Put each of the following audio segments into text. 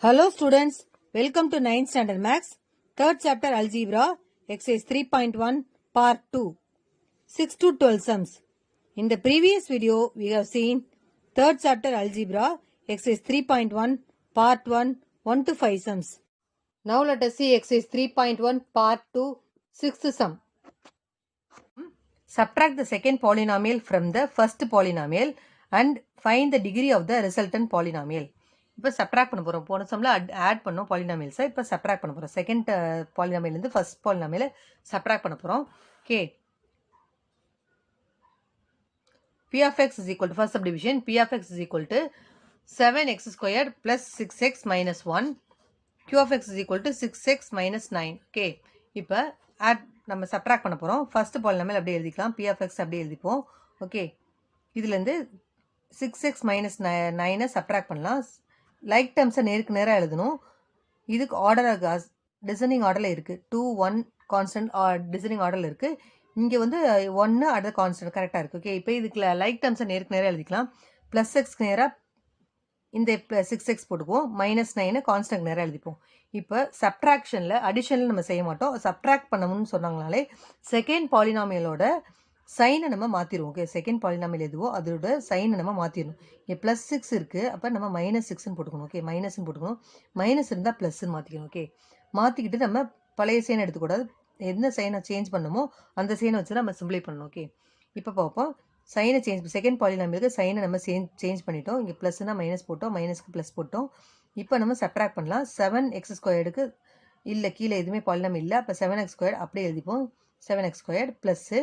Hello students, welcome to 9th standard maths, 3rd chapter algebra, exercise 3.1 part 2, 6 to 12 sums. In the previous video, we have seen 3rd chapter algebra, exercise 3.1 part 1, 1 to 5 sums. Now let us see exercise 3.1 part 2, 6th sum. Subtract the second polynomial from the first polynomial and find the degree of the resultant polynomial. இப்போ subtract பண்ண போகிறோம். போன சம்மில் add பண்ணோம் பாலினாமியல்ஸை. இப்போ subtract பண்ண போகிறோம். Second பாலினாமியல்லேருந்து first பாலினாமியலை subtract பண்ண போகிறோம். Okay, p of x is equal to first subdivision. p of x is equal to 7x squared plus 6x minus 1. q of x is equal to 6x minus 9. Okay, இப்போ add நம்ம subtract பண்ண போகிறோம். First polynomial அப்படியே எழுதிக்கலாம். p of x அப்படியே எழுதிப்போம். Okay, இதுலேருந்து 6x minus 9 subtract பண்ணலாம். Like டேர்ம்ஸை நேருக்கு நேராக எழுதணும். இதுக்கு ஆர்டராக டிசைனிங் ஆர்டரில் இருக்குது. 2 1 கான்ஸ்டன்ட் டிசைனிங் ஆர்டரில் இருக்குது. இங்கே வந்து 1 அடுத்த கான்ஸ்டன்ட் கரெக்டாக இருக்குது. ஓகே, இப்போ இதுக்கு லைக் டேர்ம்ஸை நேருக்கு நேராக எழுதிக்கலாம். ப்ளஸ் எக்ஸ்க்கு நேராக இந்த 6x போட்டுக்குவோம். -9 கான்ஸ்டன்ட் நேராக எழுதிப்போம். இப்போ சப்ட்ராக்ஷனில் அடிஷனில் நம்ம செய்ய மாட்டோம். சப்ட்ராக்ட் பண்ணணும்னு சொன்னாங்கனாலே செகண்ட் பாலினாமியலோட சைனை நம்ம மாற்றிடுவோம். ஓகே, செகண்ட் பாலினாமியல் எதுவோ அதோட சைனை நம்ம மாற்றிடணும். இங்கே +6 இருக்குது, அப்போ நம்ம -6ன்னு போட்டுக்கணும். ஓகே, மைனஸ்ன்னு போட்டுக்கணும். மைனஸ் இருந்தால் ப்ளஸ்ன்னு மாற்றிக்கணும். ஓகே, மாற்றிக்கிட்டு நம்ம பழைய சைனை எடுத்துக்கூடாது. எந்த சைனை சேஞ்ச் பண்ணணுமோ அந்த சைனை வச்சு நம்ம சிம்பிளை பண்ணணும். ஓகே, இப்போ பார்ப்போம். சைனை சேஞ்ச் செகண்ட் பாலினாமியலுக்கு சைனை நம்ம சேஞ்ச் பண்ணிட்டோம். இங்கே ப்ளஸ்னால் மைனஸ் போட்டோம், மைனஸ்க்கு ப்ளஸ் போட்டோம். இப்போ நம்ம சப்ட்ராக்ட் பண்ணலாம். 7x ஸ்கொயர்டுக்கு இல்லை, கீழே எதுவுமே பாலினாமியல் இல்லை. அப்போ 7x ஸ்கொயர்டு அப்படியே எழுதிப்போம். 7x ஸ்கொயர்டு ப்ளஸ்ஸு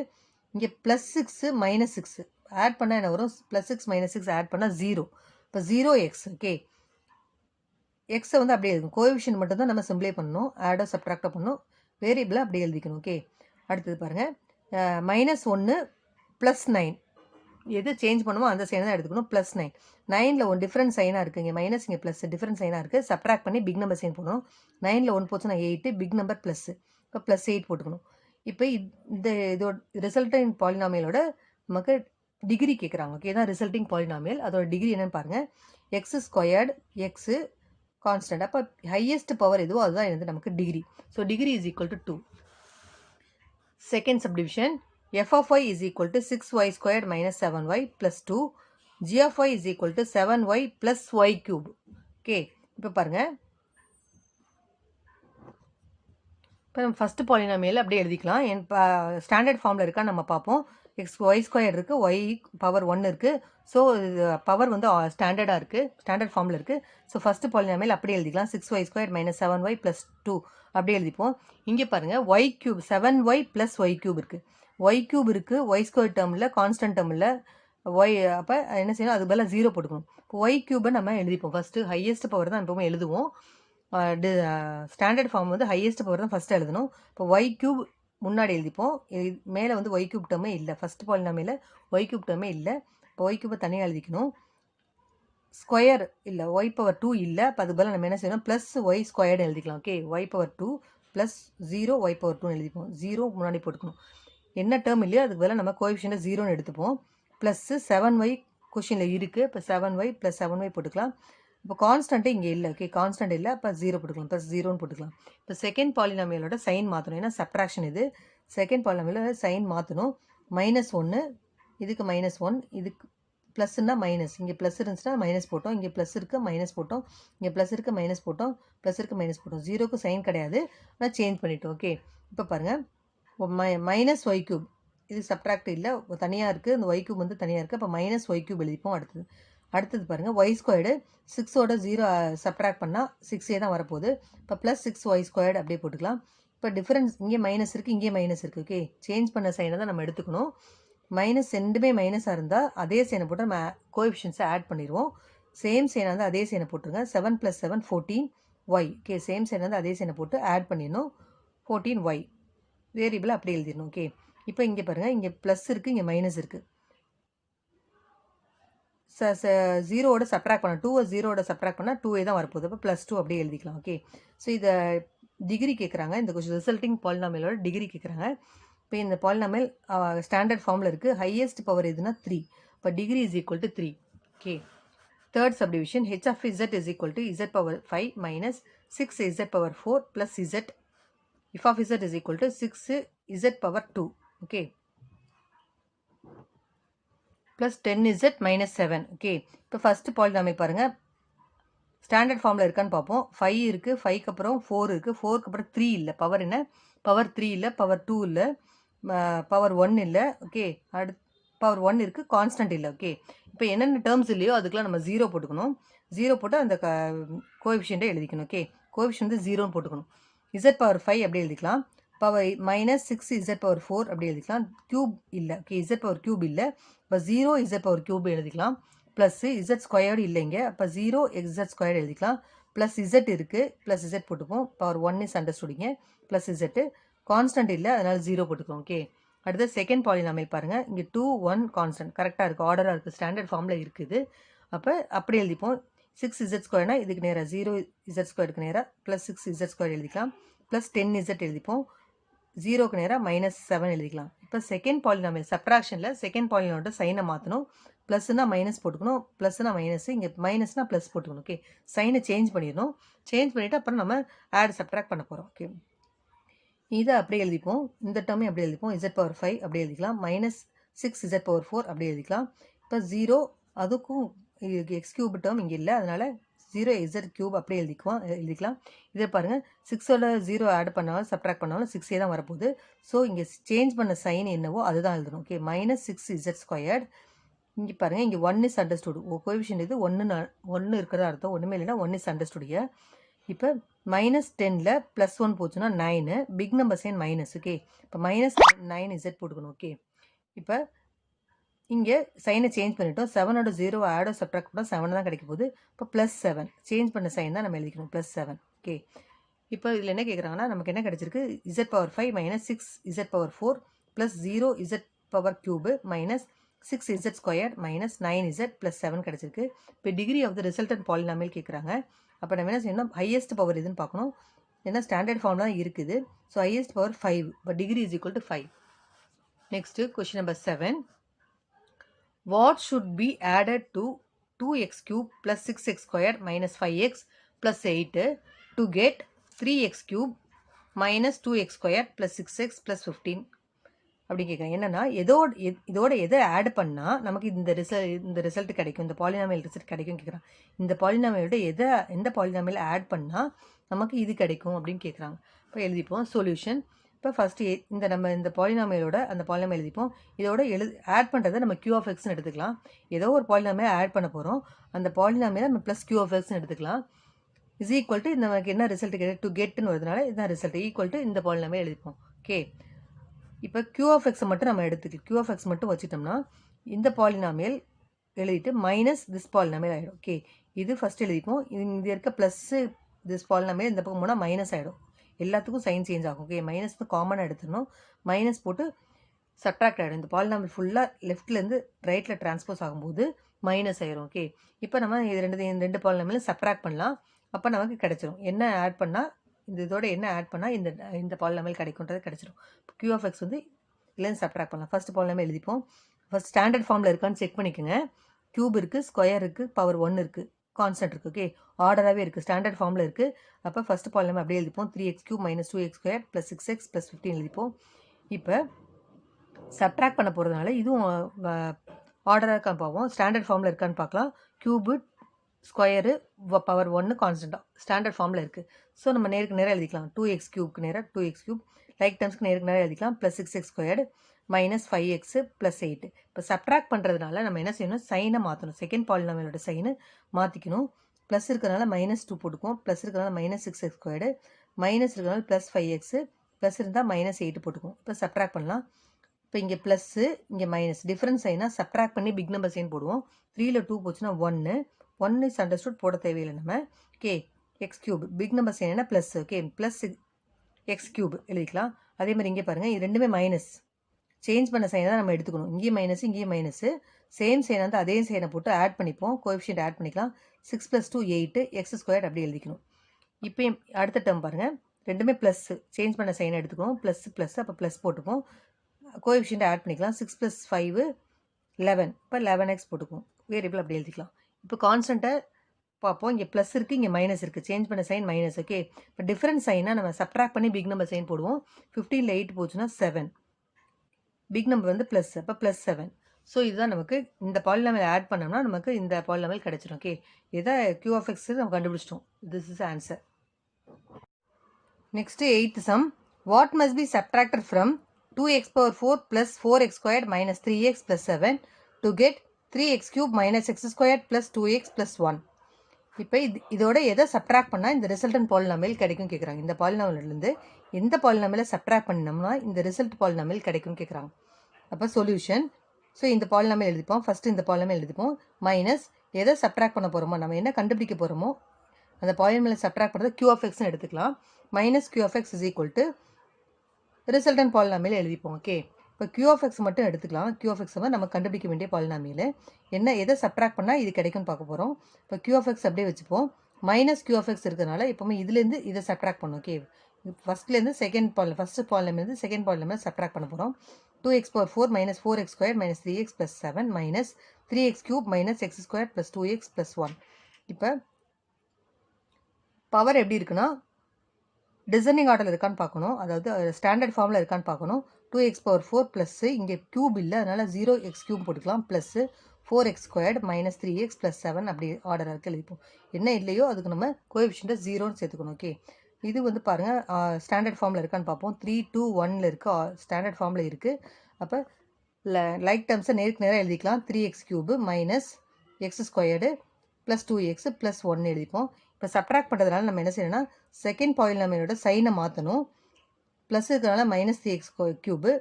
இங்கே +6 -6 ஆட் பண்ணால் என்ன வரும்? +6 -6 ஆட் பண்ணால் 0. இப்போ 0x. ஓகே, எக்ஸை வந்து அப்படியே எழுதணும். கோஎஃபிஷியன்ட் மட்டும் தான் நம்ம சிம்பிளை பண்ணணும். ஆடோ சப்ட்ராக்டோ பண்ணணும். வேரியபிளை அப்படியே எழுதிக்கணும். ஓகே, அடுத்தது பாருங்கள். -1 +9 எது சேஞ்ச் பண்ணுமோ அந்த சைனை தான் எடுத்துக்கணும். +9 9ல் 1 டிஃப்ரெண்ட் சைனாக இருக்குது. இங்கே மைனஸ், இங்கே ப்ளஸ், டிஃப்ரெண்ட் சைனாக இருக்குது. சப்ட்ராக்ட் பண்ணி பிக் நம்பர் சைன் போடணும். 9ல் 1 போச்சுன்னா 8, பிக் நம்பர் ப்ளஸ்ஸு. இப்போ +8 போட்டுக்கணும். இப்போ இந்த இதோட ரிசல்டிங் பாலினாமியலோட நமக்கு டிகிரி கேட்குறாங்க. ஓகே, தான் ரிசல்டிங் பாலினாமியல். அதோட டிகிரி என்னென்னு பாருங்கள். X squared, x constant. அப்போ ஹையஸ்ட் பவர் எதுவோ அதுதான் வந்து நமக்கு degree. So degree is equal to 2. Second subdivision. f of y is equal to 6y squared minus 7y plus 2. g of y is equal to 7y plus y cube. Okay, இப்போ பாருங்கள். இப்போ நம்ம first polynomial அப்படியே எழுதிக்கலாம். என் standard ஃபார்மில் இருக்கா நம்ம பார்ப்போம். ஒய் ஸ்கொயர் இருக்குது, ஒய் பவர் 1 இருக்குது. ஸோ பவர் வந்து ஸ்டாண்டர்டாக இருக்குது, ஸ்டாண்டர்ட் ஃபார்மில் இருக்குது. ஸோ ஃபஸ்ட்டு பாலினாமியல் அப்படியே எழுதிக்கலாம். 6y squared minus 7y plus 2 அப்படியே எழுதிப்போம். இங்கே பாருங்கள், y cube 7y plus y cube இருக்குது. ஒய் க்யூப் இருக்குது, ஒய் ஸ்கொயர் டேர்மில் கான்ஸ்டன்ட் டேர்மில் ஒய். அப்போ என்ன செய்யணும்? அது பதிலாக 0 போட்டுக்கணும். இப்போ ஒய் க்யூபை நம்ம எழுதிப்போம். ஃபஸ்ட்டு ஹையஸ்ட் பவர் தான் எப்பவுமே எழுதுவோம். ஸ்டாண்டர்ட் ஃபார்ம் வந்து ஹையஸ்ட் பவர் தான் ஃபஸ்ட்டு எழுதணும். இப்போ ஒய் க்யூப் முன்னாடி எழுதிப்போம். மேலே வந்து ஒய் க்யூப் டேர்மே இல்லை. ஃபஸ்ட் பாலினாமியல ஒய் க்யூப் டேர்மே இல்லை. இப்போ ஒய் க்யூப்பை தனியாக எழுதிக்கணும். ஸ்கொயர் இல்லை, ஒய் பவர் 2 இல்லை. அப்போ அது பதிலாக நம்ம என்ன செய்யணும்? ப்ளஸ் ஒய் ஸ்கொயர்டு எழுதிக்கலாம். Okay, y power 2 plus 0 y power 2 எழுதிப்போம். 0 முன்னாடி போட்டுக்கணும். என்ன டேர்ம் இல்லையோ அதுக்கு பதிலாக நம்ம கோஎஃபிஷியன்ட் 0ன்னு எடுத்துப்போம். ப்ளஸ்ஸு 7y கொஷினில் இருக்குது. இப்போ 7y + 7y போட்டுக்கலாம். இப்போ கான்ஸ்டன்ட்டு இங்கே இல்லை. ஓகே, கான்ஸ்டன்ட் இல்லை. அப்போ 0 போட்டுக்கலாம். ப்ளஸ் 0ன்னு போட்டுக்கலாம். இப்போ செகண்ட் பாலினாமியலோட சைன் மாற்றணும். ஏன்னா சப்ட்ராக்ஷன் இது. செகண்ட் பாலினாமியலோட சைன் மாற்றணும். -1 இதுக்கு -1, இதுக்கு ப்ளஸ்ன்னா மைனஸ். இங்கே ப்ளஸ் இருந்துச்சுன்னா மைனஸ் போட்டோம். இங்கே ப்ளஸ் இருக்குது, மைனஸ் போட்டோம். இங்கே ப்ளஸ் இருக்குது, மைனஸ் போட்டோம். ப்ளஸ் இருக்குது, மைனஸ் போட்டோம். 0க்கு சைன் கிடையாது, ஆனால் சேஞ்ச் பண்ணிட்டோம். ஓகே, இப்போ பாருங்கள். மைனஸ் ஒய் க்யூப் இது சப்ட்ராக்ட் இல்லை, தனியாக இருக்குது. இந்த ஒய் க்யூப் வந்து தனியாக இருக்குது. அப்போ மைனஸ் ஒய் க்யூப் எழுதிப்போம். அடுத்தது பாருங்கள், ஒய் ஸ்கொயர்டு 6ஓட 0 சப்ட்ராக்ட் பண்ணால் 6 தான் வரப்போகுது. இப்போ ப்ளஸ் 6y ஸ்கொயர்டு அப்படியே போட்டுக்கலாம். இப்போ டிஃப்ரென்ஸ் இங்கே மைனஸ் இருக்குது, இங்கே மைனஸ் இருக்குது. ஓகே, சேஞ்ச் பண்ண சைனை தான் நம்ம எடுத்துக்கணும். மைனஸ் ரெண்டுமே மைனஸாக இருந்தால் அதே சைனை போட்டு நம்ம கோஎஃபிஷியன்ஸை ஆட் பண்ணிடுவோம். சேம் சைனை வந்து அதே சைனை போட்டுருங்க. 7 + 7 14y. ஓகே, சேம் சைனை வந்து அதே சைனை போட்டு ஆட் பண்ணிடணும். 14y வேரியபிள் அப்படி எழுதிடணும். ஓகே, இப்போ இங்கே பாருங்கள், இங்கே ப்ளஸ் இருக்குது, இங்கே மைனஸ் இருக்குது. 0ஓட சப்ட்ராக்ட் பண்ணால் 2 0ஓட சப்ட்ராக்ட் பண்ணால் 2 தான் வரப்போகுது. அப்போ +2 அப்படியே எழுதிக்கலாம். ஓகே, ஸோ இதை டிகிரி கேட்குறாங்க. இந்த கொஞ்சம் ரிசல்ட்டிங் பாலினாமியலோட டிகிரி கேட்குறாங்க. இப்போ இந்த பாலினாமியல் ஸ்டாண்டர்ட் ஃபார்மில் இருக்குது. ஹையஸ்ட் பவர் எதுனா 3. இப்போ degree is equal to 3. Okay, Third subdivision, h of z is equal to z power 5 minus 6z power 4 plus z. F of z is equal to 6z power 2. Okay. Plus 10z minus 7. Okay. இப்போ first polynomial பாருங்க standard ஃபார்மில் இருக்கான்னு பார்ப்போம். 5 இருக்குது, 5க்கு அப்புறம் 4 இருக்குது, 4க்கு அப்புறம் 3 இல்லை. பவர் என்ன? பவர் 3 இல்லை, பவர் 2 இல்லை, பவர் 1 இல்லை. ஓகே, அடுத்து பவர் 1 இருக்குது, கான்ஸ்டன்ட் இல்லை. ஓகே, இப்போ என்னென்ன டேர்ம்ஸ் இல்லையோ அதுக்கெலாம் நம்ம 0 போட்டுக்கணும். 0 போட்டு அந்த கோஎஃபிஷியண்ட்டை எழுதிக்கணும். ஓகே, கோஎஃபிஷியன்ட் வந்து 0ன்னு போட்டுக்கணும். z பவர் 5 அப்படி எழுதிக்கலாம். பவர் மைனஸ் 6z பவர் 4 அப்படி எழுதிக்கலாம். க்யூப் இல்லை. ஓகே, z பவர் க்யூப் இல்லை. இப்போ 0 z பவர் க்யூப் எழுதிக்கலாம். ப்ளஸ் இசட் ஸ்கொயர்டு இல்லைங்க. அப்போ 0 xz ஸ்கொயர்டு எழுதிக்கலாம். ப்ளஸ் இசட் இருக்குது, ப்ளஸ் இசட் போட்டுப்போம். பவர் 1 இஸ் அண்டர்ஸ்டுடிங்க. ப்ளஸ் இசட்டு கான்ஸ்டன்ட் இல்லை, அதனால் 0 போட்டுக்கோம். ஓகே, அடுத்து செகண்ட் பாலினாமியல் பாருங்கள். இங்கே 2 1 கான்ஸ்டன்ட் கரெக்டாக இருக்குது, ஆர்டராக இருக்குது, ஸ்டாண்டர்ட் ஃபார்மில் இருக்குது. அப்போ அப்படி எழுதிப்போம். 6z ஸ்கொயர்னா இதுக்கு நேராக 0z ஸ்கொயருக்கு நேராக ப்ளஸ் 6z ஸ்கொயர் எழுதிக்கலாம். Plus 10z எழுதிப்போம். 0க்கு நேராக மைனஸ் 7 எழுதிக்கலாம். இப்போ செகண்ட் பாலினாமியல் சப்ட்ராக்ஷனில் செகண்ட் பாலினாமியோட சைனை மாற்றணும். ப்ளஸ்னா மைனஸ் போட்டுக்கணும், ப்ளஸ்னா மைனஸ், இங்கே மைனஸ்னா ப்ளஸ் போட்டுக்கணும். ஓகே, சைனை சேஞ்ச் பண்ணிடணும். சேஞ்ச் பண்ணிவிட்டு அப்புறம் நம்ம ஆட் சப்ட்ராக்ட் பண்ண போகிறோம். ஓகே, இதை அப்படியே எழுதிப்போம். இந்த டேர்மே அப்படியே எழுதிப்போம். z பவர் 5 அப்படியே எழுதிக்கலாம். மைனஸ் 6z பவர் 4 அப்படியே எழுதிக்கலாம். இப்போ 0 அதுக்கும் எக்ஸ் கியூப் டேர்ம் இங்கே இல்லை, அதனால் 0z கியூப் அப்படியே எழுதிக்கலாம். இதை பாருங்கள், 6ஓட 0 ஆட் பண்ணாலும் சப்ட்ராக்ட் பண்ணாலும் 6ஏ தான் வரப்போகுது. ஸோ இங்கே சேஞ்ச் பண்ண சைன் என்னவோ அதுதான் எழுதணும். Okay, minus 6z squared. இங்கே பாருங்கள், இங்கே 1 இஸ் அண்டர்ஸ்டுட். கோஎஃபிஷியன்ட் இது 1 இருக்கிறதா அர்த்தம். ஒன்றுமே இல்லைன்னா 1 இஸ் அண்டர்ஸ்டுடிய. இப்போ மைனஸ் 10ல் ப்ளஸ் 1 போச்சுன்னா 9, big number sign minus. Okay, இப்போ மைனஸ் 9 இசட் போட்டுக்கணும். ஓகே, இப்போ இங்கே சைனை சேஞ்ச் பண்ணிட்டோம். 7ஓட 0 ஆடோ சப்ட்ராக்ட் பண்ணால் 7 தான் கிடைக்க போகுது. இப்போ ப்ளஸ் 7 சேஞ்ச் பண்ண சைன் தான் நம்ம எழுதிக்கணும். ப்ளஸ் 7. ஓகே, இப்போ இதில் என்ன கேட்குறாங்கன்னா நமக்கு என்ன கிடச்சிருக்கு? z power 5 minus 6z power 4 plus 0z power cube minus 6z square minus 9z plus 7 கிடச்சிருக்கு. இப்போ degree of the resultant polynomial கேட்குறாங்க. அப்போ நம்ம என்ன செய்யணும்? ஹையஸ்ட் பவர் இதுன்னு பார்க்கணும். ஏன்னா ஸ்டாண்டர்ட் ஃபார்ம் தான் இருக்குது. So highest power 5. இப்போ degree is equal to 5. Next question number 7. What should be added to 2x cube plus 6x square minus 5x plus 8 to get 3x cube minus 2x square plus 6x plus 15 அப்படி கேட்குறேன். என்னென்னா இதோட எதை add பண்ணால் நமக்கு இந்த result கிடைக்கும், இந்த பாலினாமியல் ரிசல்ட் கிடைக்கும் கேட்குறான். இந்த பாலினாமியலோட எந்த பாலினாமியல் ஆட் பண்ணால் நமக்கு இது கிடைக்கும் அப்படின்னு கேட்குறாங்க. இப்போ எழுதிப்போம் சொல்யூஷன். இப்போ ஃபஸ்ட்டு இந்த பாலினாமியலோட அந்த பாலினாமியல் எழுதிப்போம். இதோட ஆட் பண்ணுறதை நம்ம q of xன்னு எடுத்துக்கலாம். ஏதோ ஒரு பாலினாமியல் ஆட் பண்ண போகிறோம். அந்த பாலினாமியலை நம்ம ப்ளஸ் q of xன்னு எடுத்துக்கலாம். இஸ் ஈக்குவல் டு நமக்கு என்ன ரிசல்ட் கிடையாது? டு கெட்டுன்னு வருதுனால இதுதான் ரிசல்ட். ஈக்குவல் டு இந்த பாலினாமியல் எழுதிப்போம். ஓகே, இப்போ q of x மட்டும் நம்ம எடுத்துக்கலாம். q of x மட்டும் வச்சுட்டோம்னா இந்த பாலினாமியல் எழுதிட்டு மைனஸ் திஸ் பாலினாமியல் ஆகிடும். ஓகே, இது ஃபஸ்ட் எழுதிப்போம். இது இருக்க ப்ளஸ்ஸு திஸ் பாலினாமியல் இந்த பக்கம் போனால் மைனஸ் ஆகிடும். எல்லாத்துக்கும் சைன் சேஞ்ச் ஆகும். ஓகே, மைனஸ் காமனாக எடுத்துடணும். மைனஸ் போட்டு சப்ட்ராக்ட் ஆகிடும். இந்த பாலினாமியல் ஃபுல்லாக லெஃப்ட்லேருந்து ரைட்டில் ட்ரான்ஸ்போஸ் ஆகும்போது மைனஸ் ஆகிடும். ஓகே, இப்போ நம்ம இது ரெண்டு பாலினாமியலும் சப்ட்ராக்ட் பண்ணலாம். அப்போ நமக்கு கிடச்சிரும். என்ன ஆட் பண்ணால் இதோட என்ன ஆட் பண்ணால் இந்த பாலினாமியல் கிடைக்குன்றது கிடச்சிரும். q of x வந்து இதுலேருந்து சப்ட்ராக்ட் பண்ணலாம். ஃபஸ்ட் பாலினாமியல் எழுதிப்போம். ஃபஸ்ட் ஸ்டாண்டர்ட் ஃபார்மில் இருக்கான்னு செக் பண்ணிக்கோங்க. க்யூப் இருக்குது, ஸ்கொயர் இருக்குது, பவர் 1 இருக்குது, கான்ஸ்டன்ட் இருக்குது. ஓகே, ஆர்டராகவே இருக்குது, ஸ்டாண்டர்ட் ஃபார்மில் இருக்குது. அப்போ ஃபஸ்ட்டு பாலினாமியல் அப்படியே எழுதிப்போம். 3x cube minus 2x square plus 6x plus 15 எழுதிப்போம். இப்போ சப்ட்ராக்ட் பண்ண போகிறதுனால இதுவும் ஆர்டராக இருக்கான்னு பார்ப்போம். ஸ்டாண்டர்ட் ஃபார்மில் இருக்கான்னு பார்க்கலாம். க்யூபு ஸ்கொயரு பவர் 1 கான்ஸ்டன்ட்டாக ஸ்டாண்டர்ட் ஃபார்மில் இருக்குது. ஸோ நம்ம நேருக்கு நேராக எழுதிக்கலாம். 2x க்யூப்க்கு நேராக 2x க்யூப், லைக் டேர்ம்ஸ்க்கு நேருக்கு நேராக எழுதிக்கலாம். Plus 6x squared minus 5x plus 8. இப்போ சப்ட்ராக்ட் பண்ணுறதுனால நம்ம என்ன செய்யணும்? சைனை மாற்றணும். செகண்ட் பாலினாமியலோட சைனு மாற்றிக்கணும். ப்ளஸ் இருக்கிறனால மைனஸ் 2 போட்டுக்குவோம். ப்ளஸ் இருக்கிறனால மைனஸ் 6x ஸ்கொயர்டு, மைனஸ் இருக்கிறனால ப்ளஸ் 5x, ப்ளஸ் இருந்தால் மைனஸ் 8 போட்டுக்குவோம். இப்போ சப்ட்ராக்ட் பண்ணலாம். இப்போ இங்கே ப்ளஸ்ஸு இங்கே மைனஸ் டிஃப்ரென்ஸ் சைனாக சப்ட்ராக்ட் பண்ணி பிக் நம்பர் சைன் போடுவோம். 3ல் 2 போச்சுன்னா 1 இஸ் அண்டர்ஸ்டுட் போட தேவையில்லை நம்ம. Okay, x cube big number sign என்ன plus. Okay, plus x cube எழுதிக்கலாம். அதே மாதிரி இங்கே பாருங்கள், இது ரெண்டுமே மைனஸ். சேஞ்ச் பண்ண சைனை தான் நம்ம எடுத்துக்கணும். இங்கேயும் மைனஸ் இங்கேயும் மைனஸு. சேம் சைனை வந்து அதே சைனை போட்டு ஆட் பண்ணிப்போம். கோஎஃபிஷியன்ட் ஆட் பண்ணிக்கலாம். 6 + 2 8 எக்ஸ் ஸ்கொயர் அப்படி எழுதிக்கணும். இப்போ அடுத்த டேர்ம் பாருங்கள், ரெண்டுமே ப்ளஸ்ஸு. சேஞ்ச் பண்ண சைனை எடுத்துக்கணும். ப்ளஸ் அப்போ ப்ளஸ் போட்டுப்போம். கோஎஃபிஷியன்ட் ஆட் பண்ணிக்கலாம். 6 + 5 11. இப்போ 11x போட்டுக்குவோம். வேரியபிள் அப்படி எழுதிக்கலாம். இப்போ கான்ஸ்டண்ட்டை பார்ப்போம். இங்கே ப்ளஸ் இருக்குது, இங்கே மைனஸ் இருக்குது. சேஞ்ச் பண்ண சைன் மைனஸ். ஓகே, இப்போ டிஃப்ரெண்ட் சைனாக நம்ம சப்ட்ராக்ட் பண்ணி பிக் நம்பர் சைன் போடுவோம். 15ல் 8 போச்சுன்னா 7. பிக் நம்பர் வந்து ப்ளஸ், அப்போ +7. ஸோ இதுதான் நமக்கு இந்த பாலினாமியல் ஆட் பண்ணோம்னா நமக்கு இந்த பாலினாமியல் கிடைச்சிடும். ஓகே, இதை Q of X நம்ம கண்டுபிடிச்சிட்டோம். This is answer. Next 8th sum. What must be subtracted from 2x⁴ + 4x² - 3x + 7 to get 3x³ - x² + 2x + 1. இப்போ இதோட எதை சப்ட்ராக்ட் பண்ணால் இந்த ரிசல்டன் பாலினாமியல் கிடைக்கும் கேட்குறாங்க. இந்த பாலினாமியல்லேருந்து எந்த பாலினாமியலை சப்ட்ராக்ட் பண்ணினோம்னா இந்த ரிசல்ட் பாலினாமியல் கிடைக்கும் கேட்குறாங்க. அப்போ சொல்யூஷன். ஸோ இந்த பாலினாமியல் எழுதிப்போம். ஃபஸ்ட்டு இந்த பாலினாமியல் எழுதிப்போம். மைனஸ் எதை சப்ட்ராக்ட் பண்ண போகிறோமோ, நம்ம என்ன கண்டுபிடிக்க போகிறோமோ அந்த பாலினாமியலை சப்ட்ராக்ட் பண்ணுறது Q of Xன்னு எடுத்துக்கலாம். Minus Q of X = resultant polynomial எழுதிப்போம். ஓகே, இப்போ Q of X மட்டும் எடுத்துக்கலாம். Q of X நம்ம கண்டுபிடிக்க வேண்டிய பாலினாமியல் என்ன, எதை சப்ட்ராக்ட் பண்ணால் இது கிடைக்கும்னு பார்க்க போகிறோம். இப்போ Q of X அப்படியே வச்சுப்போம். மைனஸ் Q of X இருக்கிறதுனால எப்போவுமே இதுலேருந்து இதை சப்ட்ராக்ட் பண்ணும். ஓகே, ஃபஸ்ட்லேருந்து first polynomial second polynomial subtract பண்ண போகிறோம். 2x⁴ - 4x² - 3x + 7 - 3x³ - x² + 2x + 1. இப்போ பவர் எப்படி இருக்குன்னா டிசைனிங் ஆர்டரில் இருக்கான்னு பார்க்கணும். அதாவது ஸ்டாண்டர்ட் ஃபார்மில் இருக்கான்னு பார்க்கணும். 2x⁴ ப்ளஸ்ஸு இங்கே க்யூப் இல்லை, அதனால் 0x³ போட்டுக்கலாம். ப்ளஸ்ஸு 4x² - 3x + 7 அப்படி ஆர்டர் இருக்குது எழுதிப்போம். என்ன இல்லையோ அதுக்கு நம்ம கோஎஃபிஷியண்ட்டை 0ன்னு சேர்த்துக்கணும். ஓகே, இது வந்து பாருங்கள் ஸ்டாண்டர்ட் ஃபார்மில் இருக்கான்னு பார்ப்போம். 3, 2, 1ல் இருக்குது, ஸ்டாண்டர்ட் ஃபார்மில் இருக்குது. அப்போ லைக் டேர்ம்ஸை நேருக்கு நேராக எழுதிக்கலாம். 3x³ - x² + 2x + 1 எழுதிப்போம். இப்போ சப்ட்ராக்ட் பண்ணுறதுனால நம்ம என்ன செய்யணும்னா செகண்ட் பாலினாமியலோட சைனை மாற்றணும். ப்ளஸ் இருக்கிறனால -3x³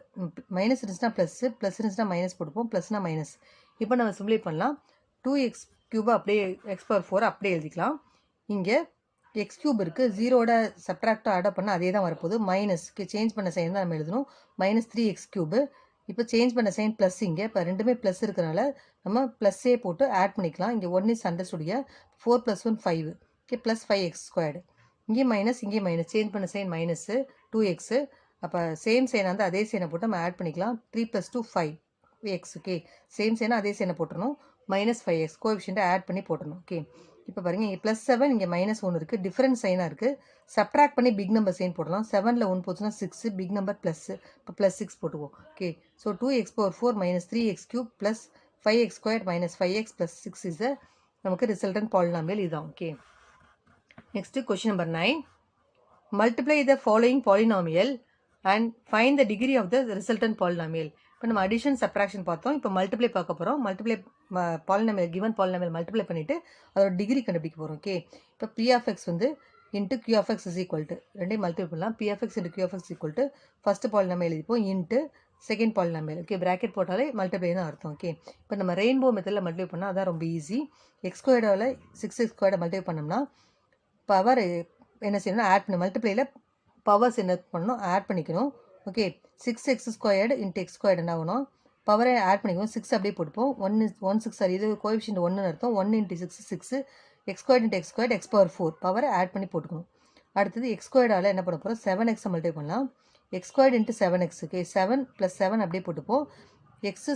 மைனஸ் இருந்துச்சுன்னா ப்ளஸ்ஸு, ப்ளஸ் இருந்துச்சுன்னா மைனஸ் போட்டுப்போம். ப்ளஸ்னா மைனஸ். இப்போ நம்ம சிம்ப்ளை பண்ணலாம். 2x³ அப்படியே x⁴ அப்படியே எழுதிக்கலாம். இங்கே x³ இருக்குது, 0வோட சப்ட்ராக்டாக ஆட் பண்ணால் அதே தான் வரப்போகுது. மைனஸ்க்கு சேஞ்ச் பண்ண சைன் தான் நம்ம எழுதணும். -3x³. இப்போ சேஞ்ச் பண்ண சைன் ப்ளஸ் இங்கே. இப்போ ரெண்டுமே ப்ளஸ் இருக்கிறனால நம்ம ப்ளஸ்ஸே போட்டு ஆட் பண்ணிக்கலாம். இங்கே 1 இஸ் அண்டர்ஸ்டுடிய 4 + 1 5. Okay, plus 5x². இங்கே மைனஸ், இங்கே மைனஸ், சேஞ்ச் பண்ண சைன் மைனஸு 2x. அப்போ சேம் சைனை வந்து அதே சைனை போட்டு நம்ம ஆட் பண்ணிக்கலாம். 3 + 2 5x. ஓகே, சேம் சைனை அதே சைனை போட்டுடணும். -5x கோஎஃபிஷியண்ட்டை ஆட் பண்ணி போட்டுடணும். ஓகே, இப்போ பாருங்கள் இங்கே +7, இங்கே -1 இருக்குது, டிஃப்ரெண்ட் சைனாக இருக்குது. சப்ட்ராக்ட் பண்ணி பிக் நம்பர் சைன் போடலாம். 7ல் 1 போச்சுன்னா 6, பிக் நம்பர் ப்ளஸ்ஸு, இப்போ +6 போட்டுக்குவோம். Okay, so 2x⁴ - 3x³ + 5x² - 5x + 6 is நமக்கு ரிசல்டன் பாலினாமியல் இதுதான். Okay, next question number 9. Multiply the following polynomial and find the degree of the resultant polynomial. இப்போ நம்ம addition subtraction பார்த்தோம். இப்போ மல்டிப்ளை பார்க்க போகிறோம். Multiply polynomial given polynomial multiply பண்ணிவிட்டு அதோட டிகிரி கண்டுபிடிக்க போகிறோம். ஓகே, இப்போ P of X வந்து இன்ட்டு Q of X ரெண்டையும் மல்டிப்ளை பண்ணலாம். P of X × Q of X first polynomial எழுதிப்போம் into second polynomial. Okay, bracket போட்டாலே மல்டிப்ளை தான் அர்த்தம். ஓகே, இப்போ நம்ம ரெயின்போ மெத்தடில் மல்டிப்ளை பண்ணால் அதான் ரொம்ப ஈஸி. x² 6x² மல்டிப்ளை பண்ணோம்னா பவர் என்ன செய்யணும், ஆட் பண்ணணும். மல்டிப்ளையில் பவர்ஸ் என்ன பண்ணணும், ஆட் பண்ணிக்கணும். ஓகே, 6x² × x² என்ன ஆகணும், பவரை ஆட் பண்ணிக்கணும். 6 அப்படியே போட்டுப்போம். 1 6 சாரி, இது கோஎஃபிஷியன்ட் 1ன்னு அர்த்தம். 1 × 6 6, x² × x² x⁴ பவரை ஆட் பண்ணி போட்டுக்கணும். அடுத்தது x² என்ன பண்ண போகிறோம், 7x மல்டிப்ளை பண்ணலாம். x² × 7x. ஓகே, 7 + 7 அப்படியே போட்டுப்போம். x²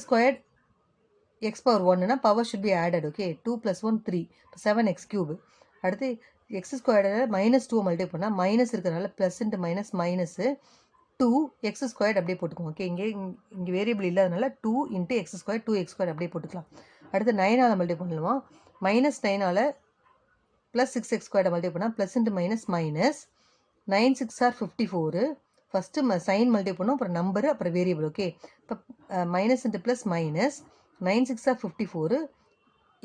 x⁴ power should be added. Okay, 2 + 1 3, 7x³. அடுத்து x² -2 மல்டிப்ளை பண்ணால் மைனஸ் இருக்கிறனால plus into minus minus 2x² அப்படியே போட்டுக்கோங்க. ஓகே, இங்கே வேரியபிள் இல்லாதனால 2 × x², 2x² அப்படியே போட்டுக்கலாம். அடுத்து 9ஆல் மல்டிப்ளை பண்ணுவோம். -9ஆல் +6x² மல்டிப்ளை பண்ணால் plus into minus minus 9 6 are 54. First sign multiply பண்ணோம், அப்புறம் நம்பரு, அப்புறம் வேரியபிள். ஓகே, இப்போ minus into plus minus 9 6 are 54,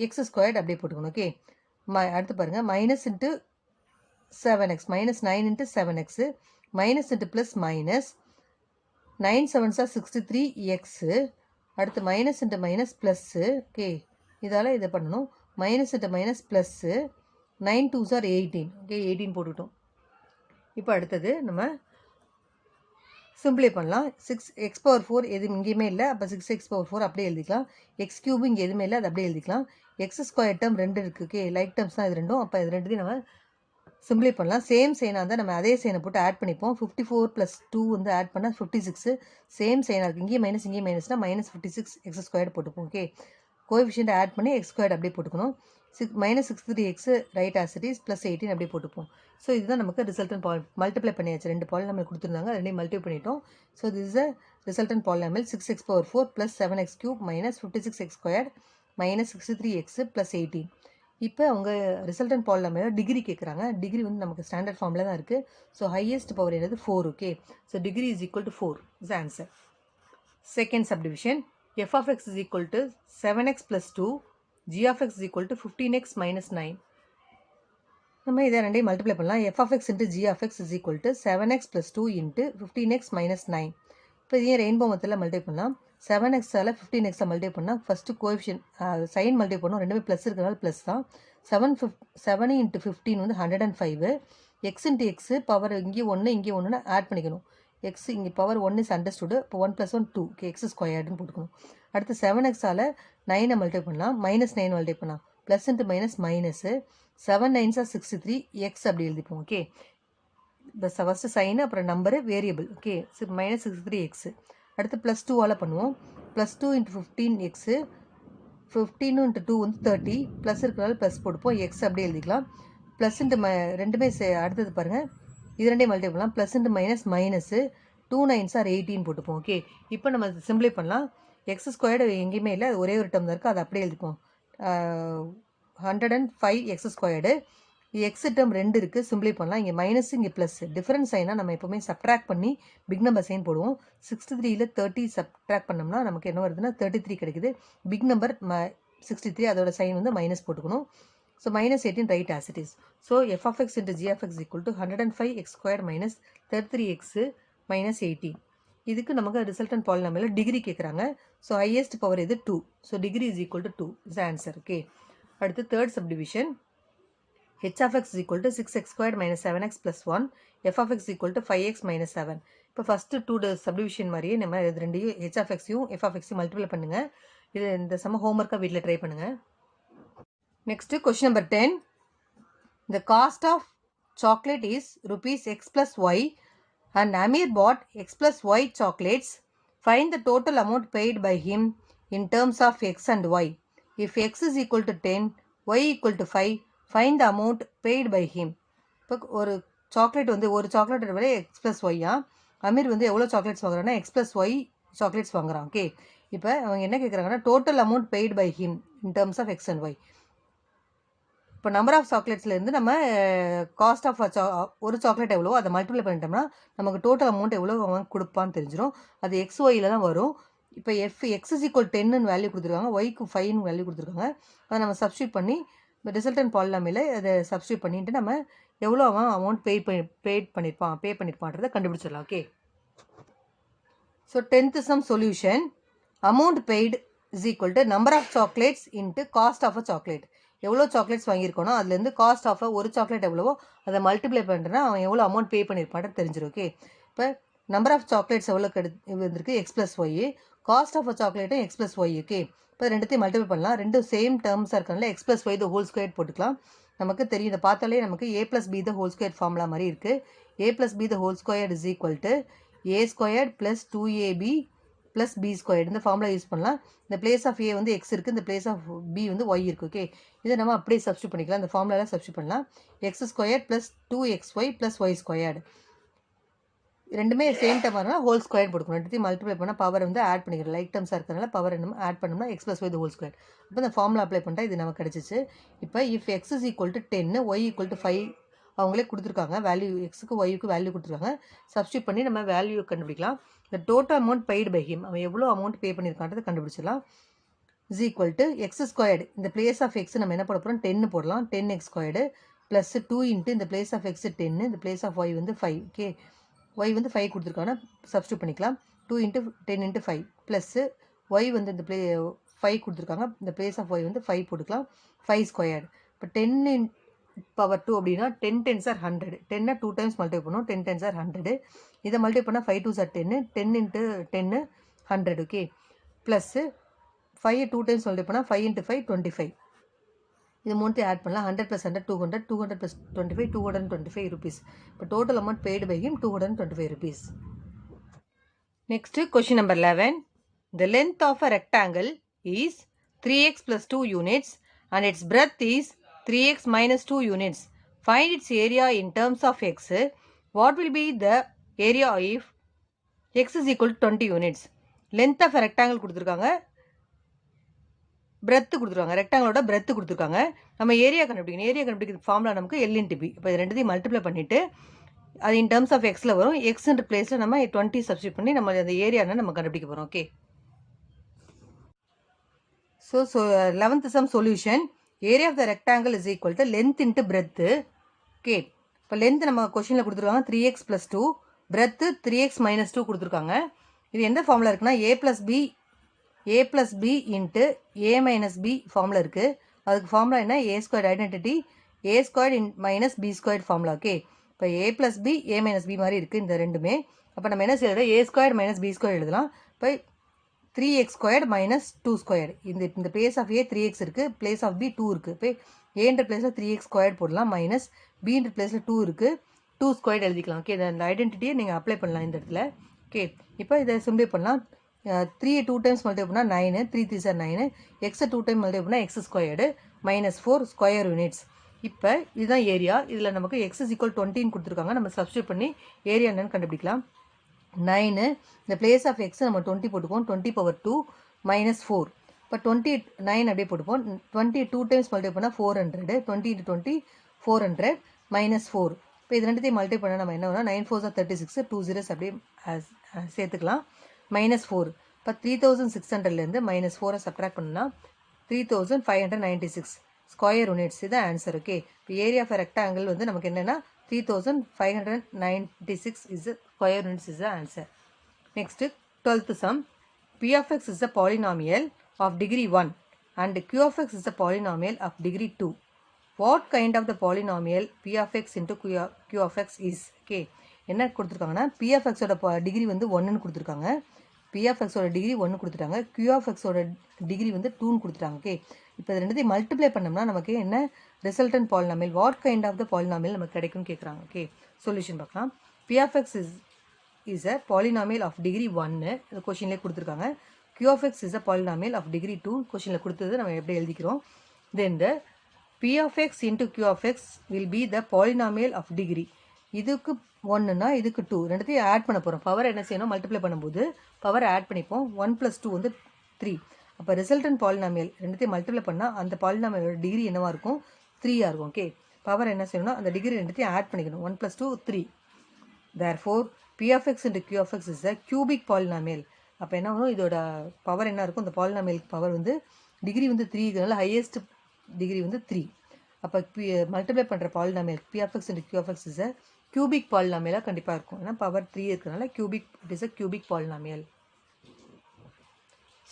x² அப்படியே போட்டுக்கணும். ஓகே, அடுத்து பாருங்கள் minus into 7x, -9 × 7x, minus into plus minus 9 7s are 63x. அடுத்து minus into minus plus. Okay, இதால் இதை பண்ணணும். Minus into minus plus 9 2s are 18. Okay, 18 போட்டுக்கிட்டோம். இப்போ அடுத்தது நம்ம சிம்பிளை பண்ணலாம். 6x⁴ எது இங்கேயுமே இல்லை, அப்போ 6x⁴ அப்படியே எழுதிக்கலாம். x³ இங்கே எதுவுமே இல்லை, அது அப்படியே எழுதிக்கலாம். x² டேர்ம் 2 இருக்குது. ஓகே, லைக் டேர்ம்ஸ் தான் இது ரெண்டும். அப்போ இது ரெண்டுத்தையும் நம்ம சிம்பிளை பண்ணலாம். சேம் சைனாக இருந்தால் நம்ம அதே சைனை போட்டு ஆட் பண்ணிப்போம். 54 + 2 வந்து ஆட் பண்ணால் 56. சேம் சைனாக இருக்குது, இங்கேயும் மைனஸ் இங்கேயும் மைனஸ்னால் -56 x² போட்டுப்போம். ஓகே, கோஎஃபிஷியன்ட் ஆட் பண்ணி x² அப்படியே போட்டுக்கணும். -63x right as it is plus 18 அப்படியே போட்டுப்போம். ஸோ இதுதான் நமக்கு ரிசல்டன் மல்டிப்ளை பண்ணியாச்சு. 2 பாலினாமியல் கொடுத்துருந்தாங்க, ரெண்டையும் மல்டிப்ளை பண்ணிட்டோம். So this is a resultant polynomial 6x⁴ plus 7x³ minus 56x² minus 63x plus 18. இப்போ அவங்க ரிசல்டன் பாலினாமியல் டிகிரி கேட்குறாங்க. டிகிரி வந்து நமக்கு ஸ்டாண்டர்ட் ஃபார்மில் தான் இருக்குது. ஸோ ஹையஸ்ட் பவர் என்னது 4. Okay, so degree is equal to 4 is answer. Second subdivision f of x is equal to 7x plus 2, g of x is equal to 15x minus 9. நம்ம இதை ரெண்டையும் multiply பண்ணலாம். f of x into g of x is equal to 7x plus 2 into 15x minus 9. இப்போ இதையும் rainbow மெத்தடில் multiply பண்ணலாம். 7x-ஆல் 15x multiply பண்ணால் first coefficient sign multiply பண்ணோம். ரெண்டுமே ப்ளஸ் இருக்கிறனால ப்ளஸ் தான். 7 into 15 வந்து 105. x into x பவர் இங்கே 1 இங்கே 1 ஆட் பண்ணிக்கணும். x இங்கே பவர் 1 இஸ் அண்டர்ஸ்டுடு. இப்போ 1 + 1 2 எக்ஸ் ஸ்கொயர்டுன்னு போட்டுக்கணும். அடுத்து 7x-ஆல் 9 மல்டிப்ளை பண்ணலாம். -9 மல்டிப்ளை பண்ணலாம். Plus into minus minus 7 9s are 63 X அப்படி எழுதிப்போம். ஓகே, இப்போ ஃபஸ்ட்டு சைனு அப்புறம் நம்பரு வேரியபிள். Okay, -63 x. அடுத்து ப்ளஸ் 2-ஆல் பண்ணுவோம். +2 × 15 எக்ஸு, 15 × 2 வந்து 30, ப்ளஸ் இருக்கிறனால ப்ளஸ் போட்டுப்போம். எக்ஸ் அப்படியே எழுதிக்கலாம். ப்ளஸ் இன்ட்டு ரெண்டுமே அடுத்தது பாருங்கள், இது ரெண்டையும் மல்டிப்ளை பண்ணலாம். Plus into minus minus 2 9s are 18 போட்டுப்போம். ஓகே, இப்போ நம்ம சிம்பிளை பண்ணலாம். x² எங்கேயுமே இல்லை, அது ஒரே ஒரு டேர்ம் தான் இருக்குது, அதை அப்படியே எழுதிப்போம். 105x². எக்ஸ் டேர்ம் 2 இருக்குது, சிம்பிளை பண்ணலாம். இங்கே மைனஸ் இங்கே ப்ளஸ், டிஃபரன்ஸ் சைனாக நம்ம எப்போவுமே சப்ட்ராக்ட் பண்ணி பிக் நம்பர் சைன் போடுவோம். 63ல் 30 சப்ட்ராக்ட் பண்ணோம்னா நமக்கு என்ன வருதுன்னா 33 கிடைக்குது. பிக் நம்பர் 63, அதோட சைன் வந்து மைனஸ் போட்டுக்கணும். So -18 right as it is. So f of x into g of x equal to 105x² minus 33x minus 18. இதுக்கு நமக்கு ரிசல்டன் பாலினாமியல் டிகிரி கேட்குறாங்க. ஸோ ஹையஸ்ட் பவர் இது 2. So degree is equal to 2 is answer. Okay, அடுத்து third subdivision h of x is equal to 6x² minus 7x plus 1, f of x is equal to 5x minus 7. இப்போ first 2 subdivision மாதிரியே நம்ம இது ரெண்டையும் h of x-யும் f of x-யும் multiply பண்ணுங்கள். இது இந்த சம ஹோம்ஒர்க்காக வீட்டில் ட்ரை பண்ணுங்கள். Next question number 10. The cost of chocolate is rupees x plus y and Amir bought x plus y chocolates. Find the total amount paid by him in terms of x and y. If x is equal to 10, y equal to 5, find the amount paid by him. இப்போ ஒரு chocolate வந்து ஒரு chocolate விலை X plus ஒய்யா. Amir வந்து எவ்வளோ chocolates வாங்குறாங்கன்னா x plus y chocolates வாங்குறான். Okay, இப்போ அவங்க என்ன கேட்குறாங்கன்னா total amount paid by him in terms of x and y. இப்போ நம்பர் ஆஃப் சாக்லேட்ஸ்லேருந்து நம்ம காஸ்ட் ஆஃப் ஒரு சாக்லேட் எவ்வளோ அதை மல்டிப்ளை பண்ணிட்டோம்னா நமக்கு டோட்டல் அமௌண்ட் எவ்வளோ அவன் கொடுப்பான்னு தெரிஞ்சிடும். அது எக்ஸ் ஒயில் தான் வரும். இப்போ எக்ஸ் இஸ் ஈக்குவல் 10ன்னு வேல்யூ கொடுத்துருக்காங்க, ஒய்க்கு 5ன்னு வேல்யூ கொடுத்துருக்காங்க. அதை நம்ம சப்ஸ்டியூட் பண்ணி ரிசல்டன் பாலினாமியல் அதை சப்ஸ்டியூட் பண்ணிட்டு நம்ம எவ்வளோ அவன் அமௌண்ட் பே பண்ணியிருப்பான்றதை கண்டுபிடிச்சிடலாம். Okay, so 10th sum solution. Amount paid is equal to number of chocolates into cost of a chocolate. எவ்வளோ சாக்லேட்ஸ் வாங்கியிருக்கோனோ அதுலேருந்து காஸ்ட் ஆஃப் ஒரு சாக்லேட் எவ்வளவோ அதை மல்டிப்ளை பண்ணுறேன்னா அவன் எவ்வளோ அமௌண்ட் பே பண்ணியிருப்பான்னு தெரிஞ்சிடும். ஓகே, இப்போ நம்பர் ஆஃப் சாக்லேட்ஸ் எவ்வளோ வந்திருக்கு x plus y, cost of a சாக்லேட்டும் எக்ஸ் ப்ளஸ் ஒய். ஓகே, இப்போ ரெண்டுத்தையும் மல்டிப்ளை பண்ணலாம். ரெண்டும் சேம் டேர்ம்ஸாக இருக்கனால x plus y the whole square போட்டுக்கலாம். நமக்கு தெரியும், இதை பார்த்தாலே நமக்கு a + b the whole square formula மாதிரி இருக்குது. a + b the whole square is equal to a² + 2ab + b². இந்த ஃபார்முலா யூஸ் பண்ணலாம். இந்த பிளேஸ் ஆஃப் a வந்து எக்ஸ் இருக்குது, இந்த பிளேஸ் ஆஃப் b வந்து ஒய் இருக்குது. ஓகே, இதை நம்ம அப்படியே சப்ஸ்டியூட் பண்ணிக்கலாம். இந்த ஃபார்முலாவில் சப்ஸ்டியூட் பண்ணலாம். x² + 2xy + y². ரெண்டுமே சேம் டேர்ம் வரனால ஹோல் ஸ்கொயர் போட்டுக்கணும். ரெண்டுத்தையும் மல்டிப்ளை பண்ணால் பவர் வந்து ஆட் பண்ணிக்கிறோம். லைக் டேர்ம்ஸாக இருக்கிறனால பவர் நம்ம ஆட் பண்ணோம்னா x plus y the whole square. இப்போ இந்த ஃபார்முலா அப்ளை பண்ணிட்டா இது நமக்கு கிடச்சிச்சு. இப்போ if x is equal to 10, y equal to 5 அவங்களே கொடுத்துருக்காங்க. வேல்யூ எக்ஸுக்கு ஒய்க்கு வேல்யூ கொடுத்துருக்காங்க. சப்ஸ்டியூட் பண்ணி நம்ம வேல்யூ கண்டுபிடிக்கலாம். இந்த total amount paid by him, அவன் எவ்வளோ அமௌண்ட் பே பண்ணியிருக்கான்றதை கண்டுபிடிச்சிடலாம். Is equal to x². இந்த பிளேஸ் ஆஃப் எக்ஸ் நம்ம என்ன போட போகிறோம் 10 போடலாம். 10x² ப்ளஸ் 2 இன்ட்டு இந்த பிளேஸ் ஆஃப் எக்ஸ் 10, இந்த பிளேஸ் ஆஃப் ஒய் வந்து 5. ஓகே, ஒய் வந்து 5 கொடுத்துருக்காங்கன்னா சப்ஸ்டியூட் பண்ணிக்கலாம். 2 × 10 × 5 ப்ளஸ்ஸு ஒய் வந்து இந்த 5 கொடுத்துருக்காங்க, இந்த பிளேஸ் ஆஃப் ஒய் வந்து 5 போட்டுக்கலாம். 5². இப்போ 10 பவர் 2 அப்படின்னா 10 10s are 100. 10 2 டைம்ஸ் மல்டிப்ளை பண்ணும், 10 10s are 100. இதை மல்டிப்ளை பண்ணால் 5 2s are 10, 10 × 10 100. Okay, plus 5 2 times multiply பண்ணால் 5 × 5 25. இது மூணுத்தையும் ஆட் பண்ணலாம். 100 + 100 200, 200 + 25 225 rupees. இப்போ total amount paid by him 225 rupees. Next question number 11. The length of a rectangle is 3x + 2 units and its breadth is 3x minus 2 units. Find its area in terms of x. What will be the area if x is equal to 20 units? Length of a rectangle கொடுத்துருக்காங்க, breadth கொடுத்துருக்காங்க, ரெக்டாங்கிளோட breadth கொடுத்துருக்காங்க. நம்ம area கண்டுபிடிக்கணும். Area கண்டுபிடிக்கிற formula நமக்கு L into B. இப்போ இது ரெண்டுத்தையும் மல்டிப்ளை பண்ணிவிட்டு அது இன் டர்ம்ஸ் ஆஃப் எக்ஸில் வரும். எக்ஸ்ன்ற பிளேஸில் நம்ம 20 சப்ஸ்டியூட் பண்ணி நம்ம அந்த ஏரியான்னு நம்ம கண்டுபிடிக்க போகிறோம். Okay, so 11th sum solution. Area of the rectangle is equal to length into breadth. Okay, இப்போ லென்த் நம்ம கொஸ்டினில் கொடுத்துருக்காங்க 3x + 2, பிரெத்து 3x - 2 கொடுத்துருக்காங்க. இது எந்த ஃபார்முலா இருக்குன்னா a + b into a - b formula இருக்குது. அதுக்கு ஃபார்முலா என்ன? a² identity, a² - b² formula. Okay, இப்போ a + b a - b மாதிரி இருக்குது இந்த ரெண்டுமே. அப்போ நம்ம என்ன செய்யறது? a² - b² எழுதலாம். இப்போ 3x² - 2². இந்த பிளேஸ் ஆஃப் a 3x இருக்குது, பிளேஸ் ஆஃப் b 2 இருக்குது. இப்போ ஏன்ற பிளேஸில் 3x² போடலாம், மைனஸ் bன்ற பிளேஸில் 2 இருக்குது, 2² எழுதிக்கலாம். ஓகே, இந்த ஐடென்டிட்டியை நீங்கள் அப்ளை பண்ணலாம் இந்த இடத்துல. ஓகே, இப்போ இதை சிம்பிளை பண்ணலாம். 3 2 டைம்ஸ் மல்டிப்ளை பண்ணால் 9, 3 3 சார் 9, எக்ஸை 2 டைம் மல்டிப்ளை பண்ணால் x² -4 ஸ்கொயர் யூனிட்ஸ். இப்போ இதுதான் ஏரியா. இதில் நமக்கு x = 20 கொடுத்துருக்காங்க. நம்ம சப்ஸ்டியூட் பண்ணி ஏரியா என்னன்னு கண்டுபிடிக்கலாம். 9 இந்த பிளேஸ் ஆஃப் எக்ஸ் நம்ம 20 போட்டுப்போம், 20^2 -4. இப்போ 29 அப்படியே போட்டுப்போம். 20 2 டைம்ஸ் மல்டிப்ளை பண்ணால் 400, 20 × 20 400 -4. இப்போ இது ரெண்டுத்தையும் மல்டிப்ளை பண்ணால் நம்ம என்ன வரும்? 9 4 36, 2 zeros அப்படியே சேர்த்துக்கலாம், -4. இப்போ 3600லேருந்து -4 சப்ட்ராக்ட் பண்ணால் 3596 ஸ்கொயர் யூனிட்ஸ். இது ஆன்சர். ஓகே, இப்போ ஏரியா ஆஃப் ரெக்டாங்கிள் வந்து நமக்கு என்னென்னா 3596 is a square units is the answer. Next, 12th sum. P of x is a polynomial of degree 1 and Q of x is a polynomial of degree 2. What kind of the polynomial P of x into Q of x is? Okay, என்ன கொடுத்துருக்காங்கன்னா P of x ஓட degree வந்து 1ன்னு கொடுத்துருக்காங்க. P of x ஓட degree 1 கொடுத்துட்டாங்க. Q of x ஓட degree வந்து 2ன்னு கொடுத்துட்டாங்க. ஓகே, இப்போ இது ரெண்டுத்தையும் மல்டிப்ளை பண்ணோம்னா நமக்கு என்ன resultant polynomial, what kind of the polynomial நமக்கு கிடைக்கும்னு கேட்குறாங்க. ஓகே, சொல்யூஷன் பார்க்கலாம். P of x is a polynomial of degree 1 இந்த கொஷின்லேயே கொடுத்துருக்காங்க. Q of x is a polynomial of degree 2 கொஷினில் கொடுத்தது நம்ம எப்படி எழுதிக்கிறோம். Then the P of x into Q of x will be the polynomial of degree. இதுக்கு 1ன்னா இதுக்கு 2, ரெண்டுத்தையும் ஆட் பண்ண போகிறோம். பவர் என்ன செய்யணும்? மல்டிப்ளை பண்ணும்போது பவர் ஆட் பண்ணிப்போம். 1 + 2 வந்து 3. அப்போ ரிசல்டன்ட் பாலினாமியல் ரெண்டுத்தையும் மல்டிப்ளை பண்ணால் அந்த பாலினாமியலோட டிகிரி என்னவாக இருக்கும்? 3ஆக இருக்கும். ஓகே, பவர் என்ன செய்யணும்னா அந்த டிகிரி ரெண்டுத்தையும் ஆட் பண்ணிக்கணும். 1 + 2 3. Therefore P of x into Q of x is a cubic polynomial. அப்போ என்ன ஆகும்? இதோட பவர் என்ன இருக்கும்? இந்த பாலினாமியலுக்கு பவர் வந்து டிகிரி வந்து 3ங்கிறனால ஹையஸ்ட் டிகிரி வந்து 3. அப்போ மல்டிப்ளை பண்ணுற polynomial P of x into Q of x is a cubic polynomial கண்டிப்பாக இருக்கும். ஏன்னா பவர் 3 இருக்கிறனால it is a cubic polynomial.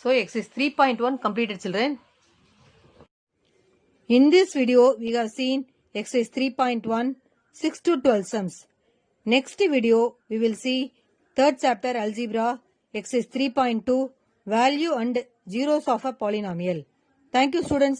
So exercise 3.1 completed, children. In this video we have seen exercise 3.1 6 to 12 sums. Next video we will see third chapter algebra exercise 3.2 value and zeros of a polynomial. Thank you, students.